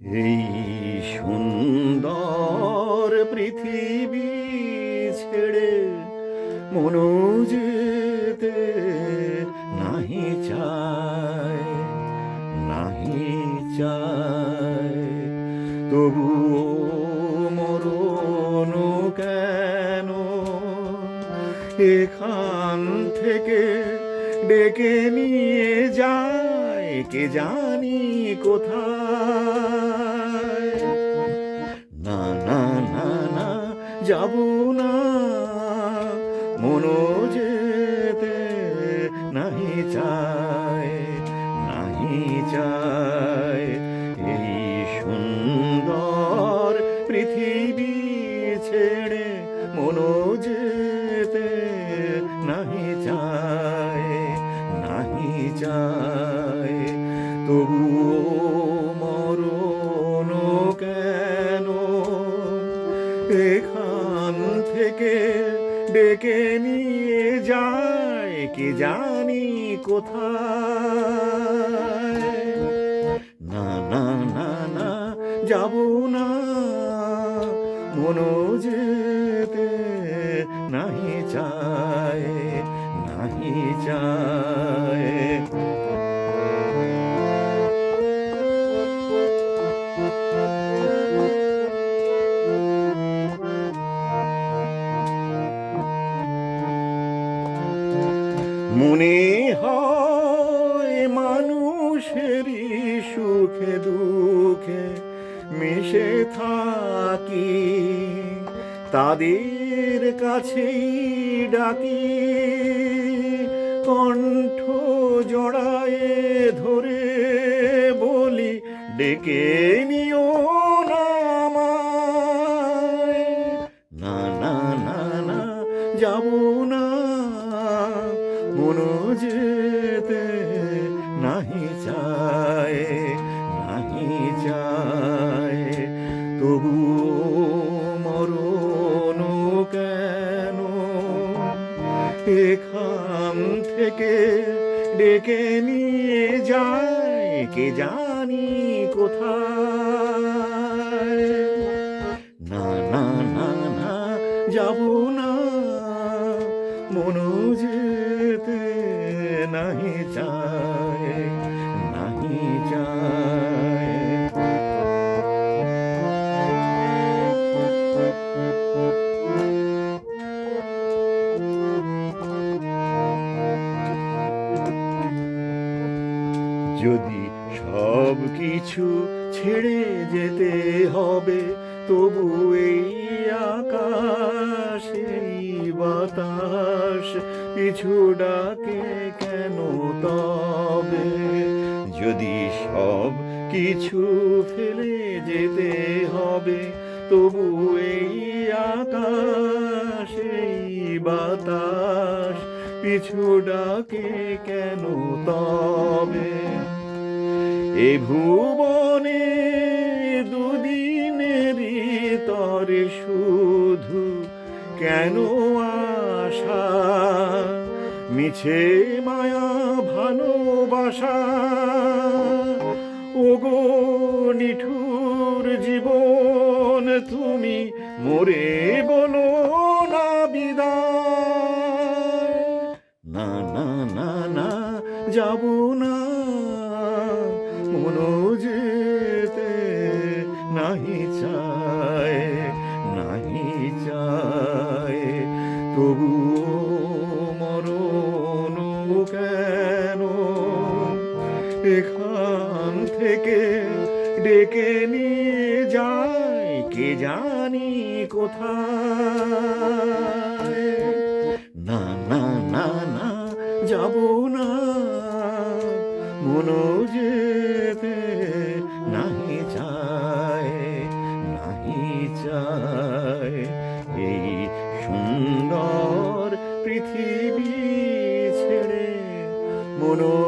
এই সুন্দর পৃথিবী ছেড়ে মনও যেতে নাহি চায়, নাহি চায়। তবুও মরণ কেন এখান থেকে ডেকে নিয়ে যায় কে জানি কোথায়। না না না না, যাব না, মনও যেতে নাহি চায়, নাহি চায়। এই সুন্দর পৃথিবী ছেড়ে মনও যেতে নাহি চায়, নাহি চায়। তবুও মরণ কেন এখান থেকে ডেকে নিয়ে যায় কে জানি কোথায়। না না না না, যাব না, মনও যেতে নাহি চায়, নাহি চায়। মনে হয় মানুষেরই সুখে দুঃখে মিশে থাকি, তাদের কাছেই ডাকি, কণ্ঠ জড়ায়ে ধরে বলি ডেকে নিও না আমায়। না না না না, যাব না, মনও যেতে নাহি চায়, নাহি চায়। তবুও মরণ কেন এখান থেকে ডেকে নিয়ে যায় কে জানি কোথায়। না না না না, যাব না, মনও যেতে নাহি চায়, নাহি চায়। যদি সব কিছু ছেড়ে যেতে হবে, তবু এই আকাশ এই বাতাস পিছু ডাকে কেন তবে? যদি সব কিছু ফেলে যেতে হবে, তবু এই আকাশ এই বাতাস পিছু ডাকে কেন তবে? এ ভুবনে দুদিনেরই তরে শুধু কেন আশা, মিছে মায়া ভালোবাসা। ওগো নিঠুর জীবন, তুমি মোরে বলো না বিদায়। না না না না, যাব না, মনও যেতে নাহি চায়, নাহি চায়। তবুও মরণ কেন এখান থেকে ডেকে নিয়ে যায় কে জানি কোথায়। না না না না, যাব না, মনও যেতে নাহি চায়, নাহি চায়। এই সুন্দর পৃথিবী ছেড়ে মনও